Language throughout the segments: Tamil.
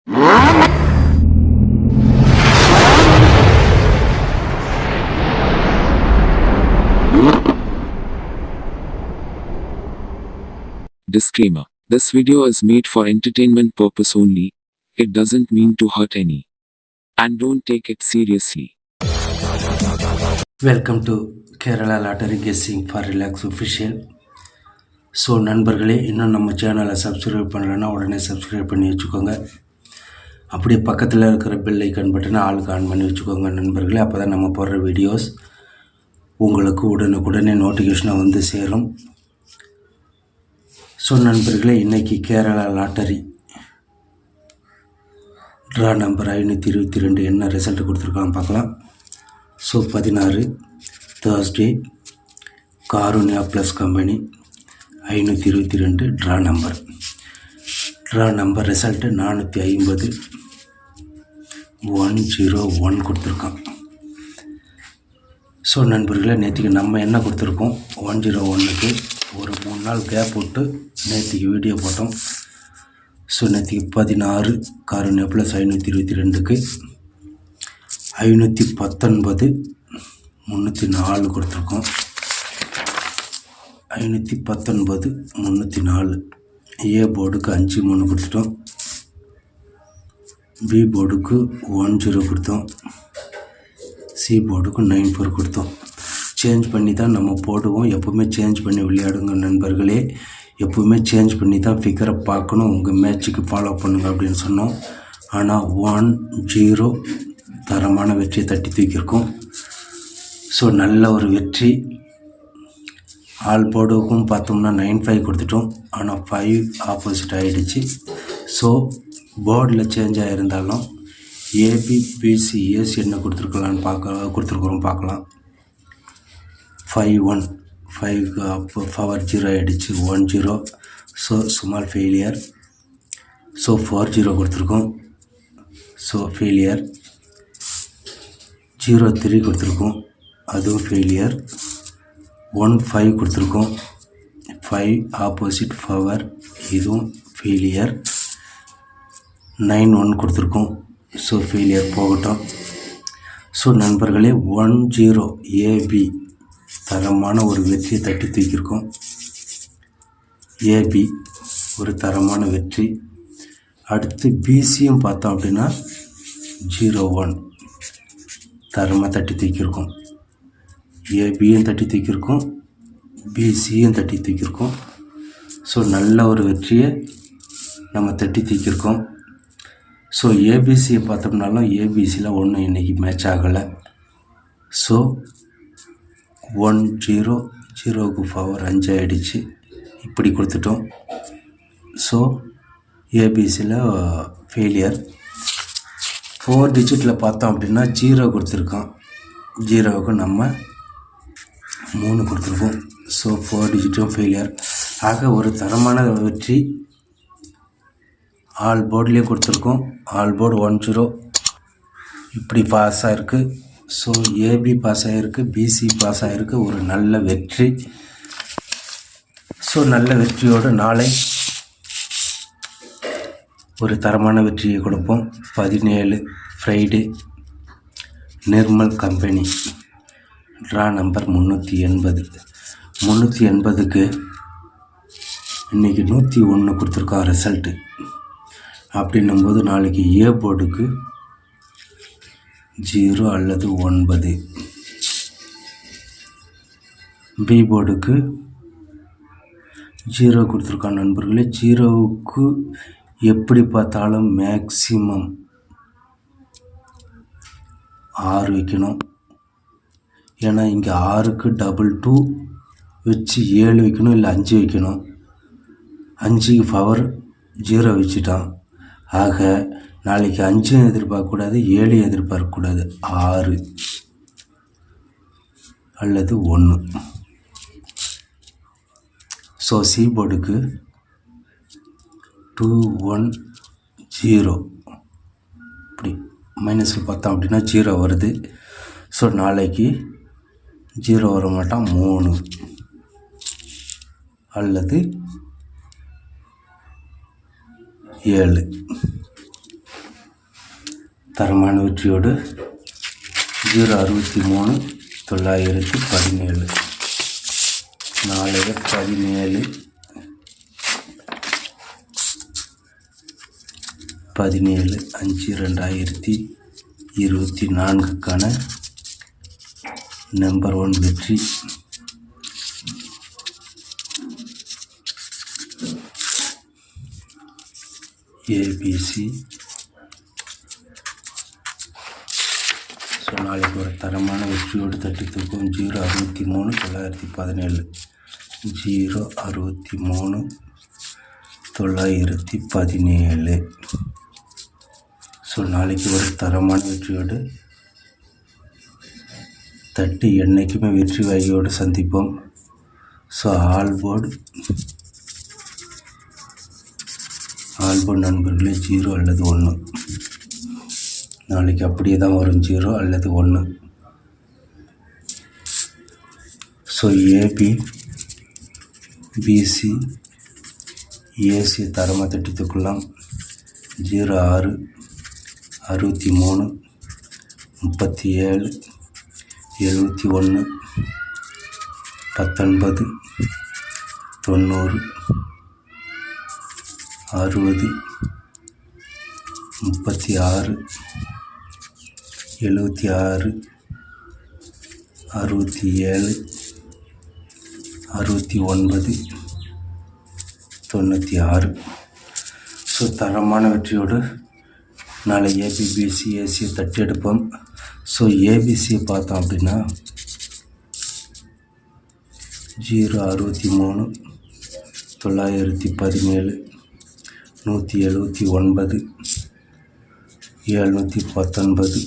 Disclaimer. This video is made for entertainment purpose only. It doesn't mean to hurt any. And don't take it seriously. Welcome to Kerala lottery guessing for relax official. So நண்பர்களே, இன்னும் நம்ம சேனலை சப்ஸ்கிரைப் பண்ணலைன்னா உடனே சப்ஸ்கிரைப் பண்ணி வச்சுக்கோங்க. அப்படியே பக்கத்தில் இருக்கிற பெல் ஐக்கான் பட்டனை ஆளுக்கு ஆன் பண்ணி வச்சுக்கோங்க நண்பர்களே. அப்போ தான் நம்ம போடுற வீடியோஸ் உங்களுக்கு உடனுக்குடனே நோட்டிஃபிகேஷனாக வந்து சேரும். ஸோ நண்பர்களே, இன்றைக்கி கேரளா லாட்டரி ட்ரா நம்பர் 522 என்ன ரிசல்ட் கொடுத்துருக்காங்க பார்க்கலாம். So 16 Thursday Karunya plus company 522 draw number result 450 101 கொடுத்துருக்கான். ஸோ நண்பர்களே, நேற்றுக்கு நம்ம என்ன கொடுத்துருக்கோம், 101க்கு ஒரு 3 நாள் கேப் விட்டு நேற்றுக்கு வீடியோ போட்டோம். ஸோ நேற்றுக்கு 16 காருண்யா ப்ளஸ் 522க்கு 519 304 கொடுத்துருக்கோம். 519 304. ஏ போர்டுக்கு 53 கொடுத்துட்டோம். பி போர்டுக்கு 10 கொடுத்தோம். சி போர்டுக்கு 94 கொடுத்தோம். சேஞ்ச் பண்ணி தான் நம்ம போடுவோம். எப்போவுமே சேஞ்ச் பண்ணி விளையாடுங்க நண்பர்களே. எப்போவுமே சேஞ்ச் பண்ணி தான் ஃபிகரை பார்க்கணும். உங்கள் மேட்சுக்கு ஃபாலோ பண்ணுங்க அப்படின்னு சொன்னோம். ஆனால் 1-0 தரமான வெற்றியை தட்டி தூக்கியிருக்கோம். ஸோ நல்ல ஒரு வெற்றி. ஆல் போர்டுக்கும் பார்த்தோம்னா 95 கொடுத்துட்டோம். ஆனால் 5 ஆப்போசிட் ஆகிடுச்சு. ஸோ போர்டில் சேஞ்ச் ஆகிருந்தாலும் ஏபிபிசி ஏசி என்ன கொடுத்துருக்குறோம் பார்க்கலாம். 5-1 5 அப்போ பவர் 0 ஆகிடுச்சு. 1-0. So small failure. ஸோ 4-0 கொடுத்துருக்கோம். So failure. 0-3 கொடுத்துருக்கோம். அதுவும் ஃபெயிலியர். 1-5 கொடுத்துருக்கோம். 5 ஆப்போசிட் பவர், இதுவும் ஃபெயிலியர். 9-1 கொடுத்துருக்கோம். ஸோ ஃபெயிலியர் போகட்டும். ஸோ நண்பர்களே, 1-0 ஏபி தரமான ஒரு வெற்றியை தட்டி தூக்கியிருக்கோம். ஏபி ஒரு தரமான வெற்றி. அடுத்து பிசியும் பார்த்தோம் அப்படின்னா 0-1 தரமாக தட்டி தூக்கியிருக்கோம். ஏபியும் தட்டி தூக்கியிருக்கோம், பிசியும் தட்டி தூக்கியிருக்கோம். ஸோ நல்ல ஒரு வெற்றியை நம்ம தட்டி தூக்கியிருக்கோம். ஸோ ஏபிசியை பார்த்தோம்னாலும் ஏபிசியில் ஒன்றும் இன்றைக்கி மேட்ச் ஆகலை. ஸோ 1-0 0க்கு பவர் 5 ஆகிடுச்சு. இப்படி கொடுத்துட்டோம். So ஏபிசியில் failure. 4 டிஜிட்டில் பார்த்தோம் அப்படின்னா 0 கொடுத்துருக்கோம். 0க்கு நம்ம 3 கொடுத்துருக்கோம். ஸோ 4 டிஜிட்டும் ஃபெயிலியர். ஆக ஒரு தரமான வெற்றி. ஆல் போர்ட்லேயே கொடுத்துருக்கோம். ஆல் போர்டு 1-0 இப்படி பாஸ் ஆகிருக்கு. ஸோ ஏபி பாஸ் ஆகிருக்கு, பிசி பாஸ் ஆகிருக்கு. ஒரு நல்ல வெற்றி. ஸோ நல்ல வெற்றியோடு நாளை ஒரு தரமான வெற்றியை கொடுப்போம். 17 Friday Nirmal company draw number 380க்கு இன்றைக்கி 101 கொடுத்துருக்கோம் ரிசல்ட்டு. அப்படின்னும்போது நாளைக்கு ஏ போர்டுக்கு 0 அல்லது 9, பி போர்டுக்கு 0 கொடுத்துருக்கான் நண்பர்களே. 0க்கு எப்படி பார்த்தாலும் மேக்சிமம் 6 வைக்கணும். ஏன்னா இங்கே 6க்கு 2 வச்சு 7 வைக்கணும், இல்லை 5 வைக்கணும். 5க்கு பவர் 0 வச்சுட்டான். ஆக நாளைக்கு 5 எதிர்பார்க்கக்கூடாது, 7 எதிர்பார்க்கக்கூடாது. 6 அல்லது 1. ஸோ சி போர்டுக்கு 2-1-0 இப்படி மைனஸில் பார்த்தோம் அப்படின்னா 0 வருது. ஸோ நாளைக்கு 0 வர மாட்டான். 3 அல்லது 7. தரமான வெற்றியோடு 063,917 நாளைய 17/5/2024க்கான நம்பர் 1 வெற்றி ஏபிசி. ஸோ நாளைக்கு ஒரு தரமான வெற்றியோடு தட்டி தூக்கும் 063,917 063,917. ஸோ நாளைக்கு ஒரு தரமான வெற்றியோடு தட்டி என்றைக்குமே வெற்றி வகையோடு சந்திப்போம். ஸோ ஆல்போர்டு நண்பர்களே 0 அல்லது 1 நாளைக்கு அப்படியே தான் வரும், 0 அல்லது 1. ஸோ ஏபி பிசி ஏசி தரமாக தட்டி தூக்கலாம். 06 63 37 71 19 90 60 36 76 67 69 96. ஸோ தரமான வெற்றியோடு நாளை ஏபிபிசி ஏசியை தட்டி எடுப்போம். ஸோ ஏபிசியை பார்த்தோம் அப்படின்னா 063,917 179 719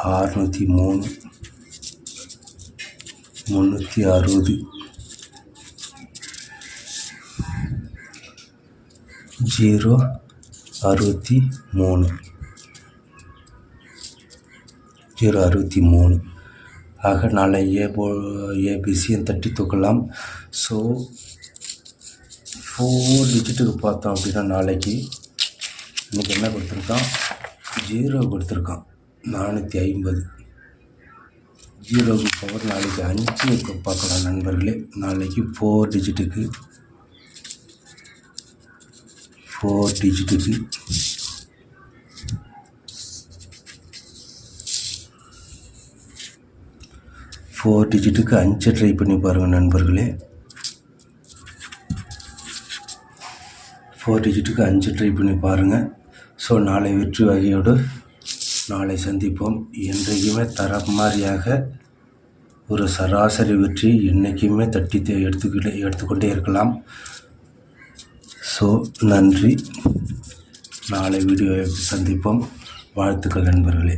603 360 063. ஆக நாளை ஏபிசியை தட்டி தூக்கலாம். ஸோ 4 டிஜிட்டுக்கு பார்த்தோம் அப்படின்னா நாளைக்கு இன்றைக்கி என்ன கொடுத்துருக்கான், 0 கொடுத்துருக்கான். 450 0க்கு பவர் நாளைக்கு 5 பார்க்கலாம் நண்பர்களே. நாளைக்கு 4 டிஜிட்டுக்கு 5 ட்ரை பண்ணி பாருங்கள் நண்பர்களே. 4 டிஜிட்டுக்கு 5 ட்ரை பண்ணி பாருங்கள். ஸோ நாளை வெற்றி வகையோடு நாளை சந்திப்போம். என்றைக்குமே தரமாரியாக ஒரு சராசரி வெற்றி என்றைக்குமே தட்டி எடுத்துக்கொண்டே இருக்கலாம். ஸோ நன்றி. நாளை வீடியோவை சந்திப்போம். வாழ்த்துக்கள் நண்பர்களே.